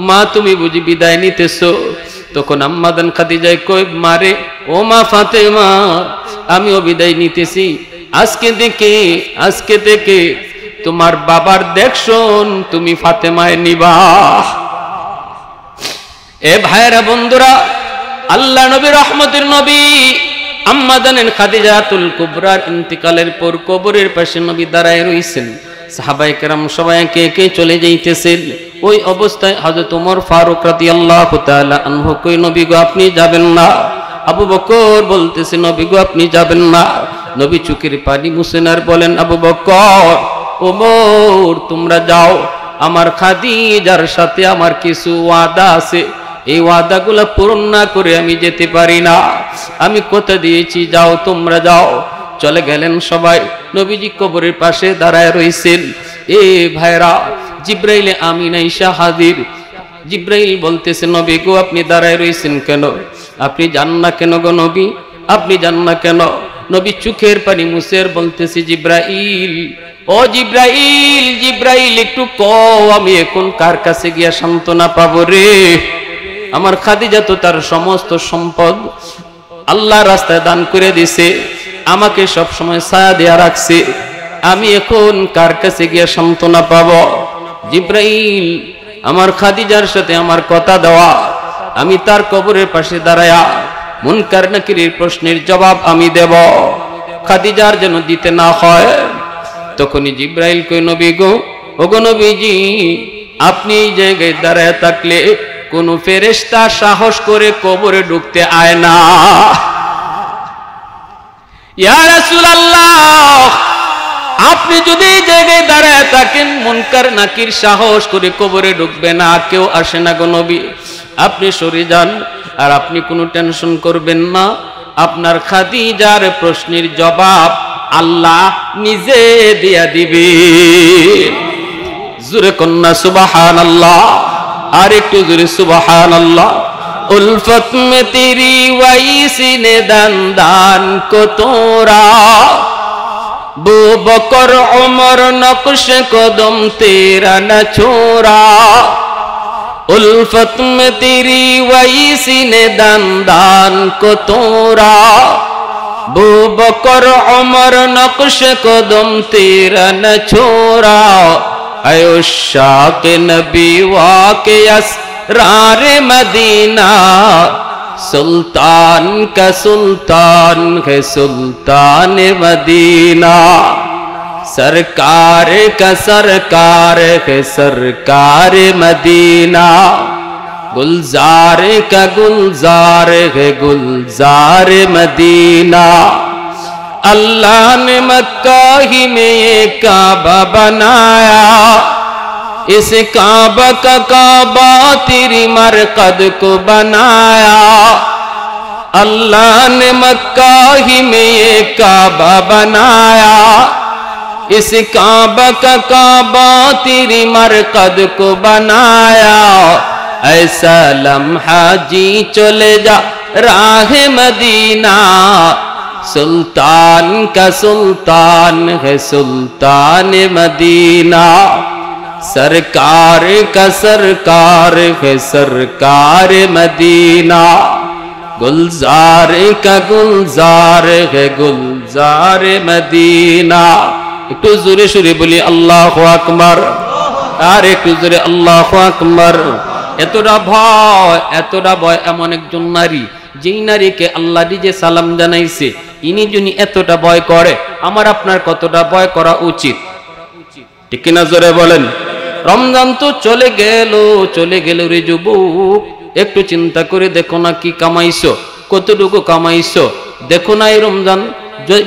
মা তুমি বুঝি বিদায় নিতেছো? তখন আম্মা জান খাদিজা কই, মারে, ও মা ফাতেমা, আমিও বিদায় নিতেছি। আজকে থেকে তোমার বাবার দেখশন তুমি ফাতেমায় নিবা। এ ভাইরা বন্ধুরা, আল্লাহ নবী, রহমতের নবী, আম্মা জানেন খাদিজাতুল কুবরার ইন্তিকালের পর কবরের পাশে নবী দাঁড়ায় রইছেন। সাহাবায়ে কেরাম সবাই একে একে চলে যাইতেছেন। ওই অবস্থায় হযরত ওমর ফারুক রাদিয়াল্লাহু তাআলা আনহু কই, নবী গো, আপনি যাবেন না? আবু বকর বলতেছে, নবী গো, আপনি যাবেন না? নবী চোখের পানি মুছেন আর বলেন, আবু বকর, ওমর, তোমরা যাও, আমার খাদিজার সাথে আমার কিছু ওয়াদা আছে, এই ওয়াদাগুলো পূরণ না করে আমি যেতে পারি না। আমি কথা দিয়েছি, যাও, তোমরা যাও। চলে গেলেন সবাই। নবীজি কবরের পাশে দাঁড়ায় রইছেন। এ ভাইরা, জিব্রাইল আমিন আয়েশা হাজির। জিব্রাইল বলতেছে, নবী গো, আপনি দাঁড়ায় রইছেন কেন? আপনি যান না কেন গো নবী? আপনি যান না কেন? নবী চোখের পানি মুছের বলতেছে, জিব্রাইল, ও জিব্রাইল, জিব্রাইল, একটু কও, আমি এখন কার কাছে গিয়া সান্ত্বনা পাবো রে? আমার খাদিজা তো তার সমস্ত সম্পদ আল্লাহ রাস্তায় দান করে দিছে, আমাকে সব সময় ছায়া দেয়া রাখছে, আমি এখন কার কাছে গিয়া সান্ত্বনা পাবো? জিব্রাইল, আমার খাদিজার সাথে আমার কথা দেওয়া, আমি তার কবরের পাশে দাঁড়ায়া মুনকার নাকিরের প্রশ্নের জবাব আমি দেব, খাদিজার যেন দিতে না হয়। তখনই জিব্রাইল কই, নবী গো, ওগো নবীজি, আপনি এই জায়গায় দাঁড়ায় থাকলে কোন ফেরেশতা সাহস করে কবরে ঢুকতে আয় না। ইয়া রাসূলুল্লাহ, আপনি যদি এই জায়গায় দাঁড়ায় থাকেন, মুনকার নাকির সাহস করে কবরে ঢুকবে না, কেউ আসে না গো নবী, আপনি সরে যান। আর আপনি কোনো টেনশন করবেন না, আপনার খাদিজার প্রশ্নের জবাব আল্লাহ নিজে দিয়া দিবে। জোরে কন্যা সুবহানাল্লাহ, আর একটু জোরে সুবহানাল্লাহ। উলফত মে তেরি ওয়াইসি নে দান দান কো তোরা, বু বকর উমর নকশ কদম তেরা না ছোরা। उल्फत में तेरी वैसी ने दान दान को तोरा, अबू बकर उमर नक्श कदम तेरा न छोड़ा अयुशाक नबी वाके असरार मदीना सुल्तान का सुल्तान है सुल्तान मदीना सरकार का सरकार है सरकार मदीना गुलजार का गुलजार है गुलजार मदीना अल्लाह ने मक्का ही में ये काबा बनाया इस काबा का काबा तेरी मरकद को बनाया अल्लाह ने मक्का ही में ये काबा बनाया इस काबा का काबा तेरी मरकद को बनाया ऐसा लम्हा जी चले जा राह मदीना सुल्तान का सुल्तान है सुल्तान मदीना सरकार का सरकार है सरकार मदीना गुलजार का गुलजार है गुलजार मदीना একটু জোরে সুরে বলি আল্লাহু আকবার আর একটু জোরে আল্লাহু আকবার এতটা ভয় এমন একজন নারী যেই নারীকে আল্লাহ নিজে সালাম জানাইছে ইনি যিনি এতটা ভয় করে আমার আপনার কতটা ভয় করা উচিত ঠিক কিনা জোরে বলেন রমজান তো চলে গেল রে যুবক একটু চিন্তা করে দেখো না কি কামাইছো কতটুকু কামাইছো দেখো না এই রমজান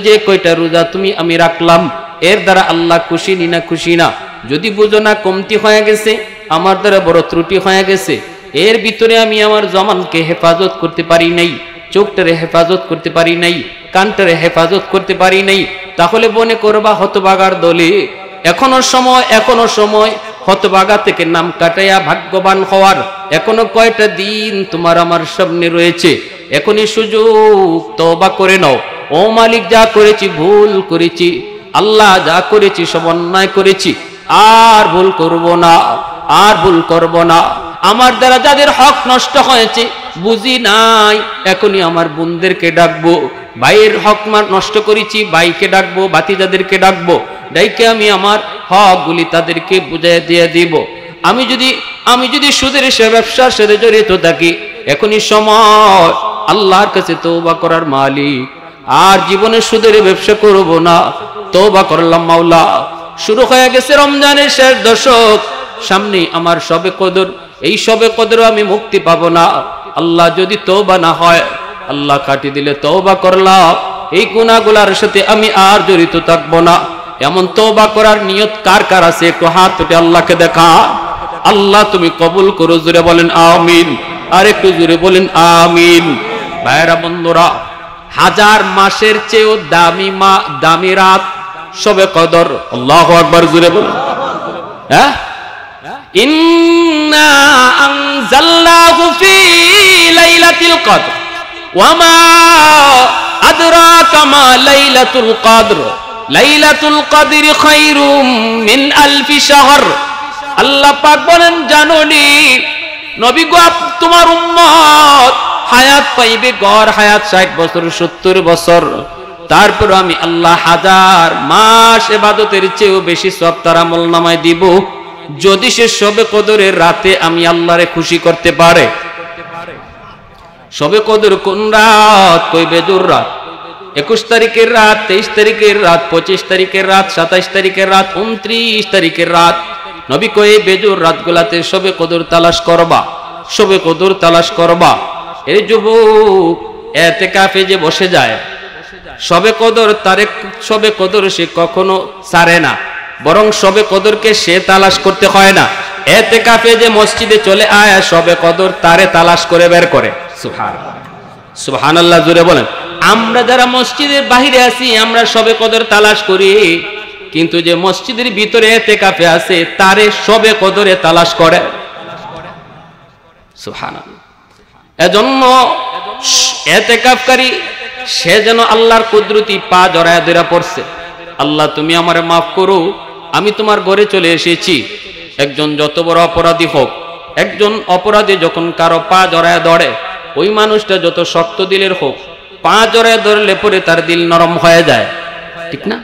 যে কয়টা রোজা তুমি আমি রাখলাম এর দ্বারা আল্লাহ খুশি না খুশি না যদি বুঝো না কমতি হয়ে গেছে আমার দ্বারা বড় ত্রুটি হয়ে গেছে এর ভিতরে আমি আমার জমানকে হেফাজত করতে পারি নাই চোখটারে হেফাজত করতে পারি নাই কানটারে হেফাজত করতে পারি নাই তাহলে মনে করবা হতভাগার দলে এখনো সময় হতভাগা থেকে নাম কাটাইয়া ভাগ্যবান হওয়ার এখনো কয়টা দিন তোমার আমার সামনে রয়েছে এখনই সুযোগ তওবা করে নাও ও মালিক যা করেছি ভুল করেছি আল্লাহ যা করেছি সব অন্যায় করেছি আর ভুল করব না আমার দ্বারা যাদের হক নষ্ট হয়েছে বুঝি নাই এখনই আমার বোনদেরকে ডাকবো ভাইয়ের হক নষ্ট করেছি ভাইকে ডাকবো ভাতিজাদেরকে ডাকবো ডাইকে আমি আমার হকগুলি তাদেরকে বুঝিয়ে দিয়ে দিব আমি যদি সুদের সে ব্যবসার সাথে জড়িত থাকি এখনই সময় আল্লাহর কাছে তওবা করার মালিক আর জীবনে সুদের ব্যবসা করব না তওবা করলাম মাওলা শুরু হয়ে গেছে রমজানের শেষ দশক সামনে আমার শবে কদর এই শবে কদর আমি মুক্তি পাবো না আল্লাহ যদি তওবা না হয় আল্লাহ কাটি দিলে তওবা করলাম এই গুনাহগুলোর সাথে আমি আর জড়িত থাকবো না এমন তওবা করার নিয়ত কার কার আছে একটু হাত তুলে আল্লাহকে দেখা আল্লাহ তুমি কবুল করো জোরে বলেন আমিন আর একটু জোরে বলেন আমিন ভাইরা বন্ধুরা হাজার মাসের চেয়েও দামি রাত শবে কদর আল্লাহু আকবার জোরে বলেন হ্যাঁ ইন্না আনজালনাহু ফি লাইলাতিল কদর ওয়া মা আদরাকা মা লাইলাতুল কদর লাইলাতুল কদরি খায়রুম মিন আলফি শাহর আল্লাহ পাক বলেন জানোনি নবী গো তোমার উম্মত হায়াত পাইবে গড় হায়াত 60 বছর 70 বছর তারপর আমি আল্লাহ হাজার মাস ইবাদতের চেয়েও বেশি সওয়াব তার আমলনামায় দিব যদি সে শবে কদরের রাতে আমি আল্লাহরে খুশি করতে পারে শবে কদর কোন রাত কই বেজুর রাত 21 তারিখের রাত 23 তারিখের রাত 25 তারিখের রাত 27 তারিখের রাত 29 তারিখের রাত নবী কই বেজুর রাতগুলাতে শবে কদর তালাশ করবা এই যুবক ইতিকাফে যে বসে যায় শবে কদর সে কখনো ছাড়ে না বরং শবে কদরকে সে তালাশ করতে হয় না ইতিকাফে যে মসজিদে চলে আয় শবে কদর তারে তালাশ করে বের করে সুবহানাল্লাহ জোরে বলেন আমরা যারা মসজিদের বাইরে আছি আমরা শবে কদর তালাশ করি কিন্তু যে মসজিদের ভিতরে ইতিকাফে আছে তারে শবে কদরে তালাশ করে সুবহানাল্লাহ এজন্য ইতিকাফকারী সে যেন আল্লাহর কুদরতি পা জড়ায় ধরে পড়ছে আল্লাহ তুমি আমারে মাফ করো আমি তোমার ঘরে চলে এসেছি একজন যত বড় অপরাধী হোক একজন অপরাধী যখন কারো পা জড়ায় ধরে ওই মানুষটা যত শক্ত দিলের হোক পা জড়ায় ধরলে পরে তার দিল নরম হয়ে যায়, ঠিক না?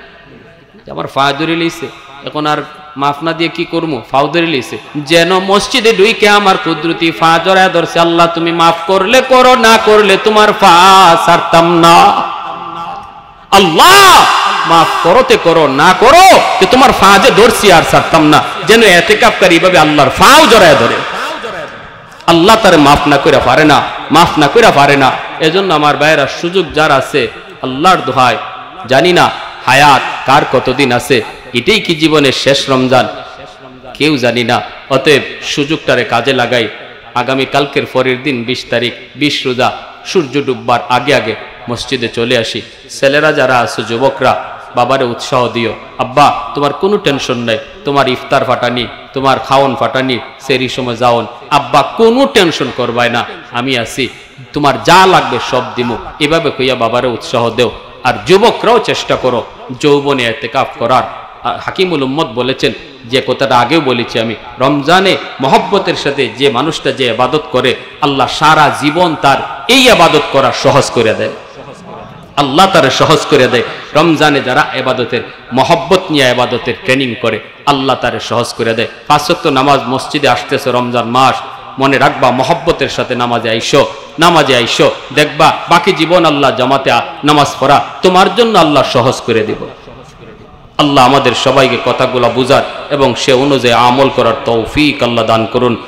আমার পা ধরে লইছে, এখন আর মাফ না দিয়ে কি করবো, ফাও ধরে লইছে। যেন মসজিদে ঢুইকে আমার কুদরতি পা জড়ায় ধরছে, আল্লাহ তুমি মাফ করলে করো, না করলে তোমার পা ছাড়তাম না। আল্লাহ মাফ করতে করো, না করো যে তোমার পা যে ধরছি আর ছাড়তাম না। যেন এতেকাফকারী এইভাবে আল্লাহর পাও জড়ায় ধরে, আল্লাহ তারে মাফ না করে পারে না, মাফ না করে পারে না। এজন্য আমার ভাইয়েরা, সুযোগ যার আছে আল্লাহর দোহাই, জানি না হায়াত কার কতদিন আছে, এটাই কি জীবনের শেষ রমজান কেউ জানি না। অতএব সুযোগটারে কাজে লাগাই। আগামী কালকের পরের দিন 20 তারিখ 20 রোজা, সূর্য ডুববার আগে আগে মসজিদে চলে আসি। ছেলেরা যারা আছে, যুবকরা, বাবারে উৎসাহ দিও। আব্বা তোমার কোনো টেনশন নাই, তোমার ইফতার ফাটানি, তোমার খাওন ফাটানি, সেরি সময় যাওন, আব্বা কোনো টেনশন করবাই না, আমি আছি, তোমার যা লাগবে সব দিমু। এভাবে কইয়া বাবারে উৎসাহ দেও। আর যুবকরাও চেষ্টা করো যৌবনে ইতিকাফ করার। হাকিমুল উম্মত বলেছেন, যে কথাটা আগেও বলেছি আমি, রমজানে মহব্বতের সাথে যে মানুষটা যে ইবাদত করে, আল্লাহ সারা জীবন তার এই ইবাদত করা সহজ করে দেয়, আল্লাহ তারে সহজ করে দেয়। রমজানে যারা ইবাদতের মহব্বত নিয়ে ইবাদতের ট্রেনিং করে, আল্লাহ তারে সহজ করে দেয়। 5 ওয়াক্ত নামাজ মসজিদে আসতেছে রমজান মাস, মনে রাখবা মহব্বতের সাথে নামাজে আইসো, নামাজে আইসো, দেখবা বাকি জীবন আল্লাহ জামাতে নামাজ পড়া তোমার জন্য আল্লাহ সহজ করে দিব। আল্লাহ আমাদের সবাইকে কথাগুলো বুঝার এবং সে অনুযায়ী আমল করার তৌফিক আল্লাহ দান করুন।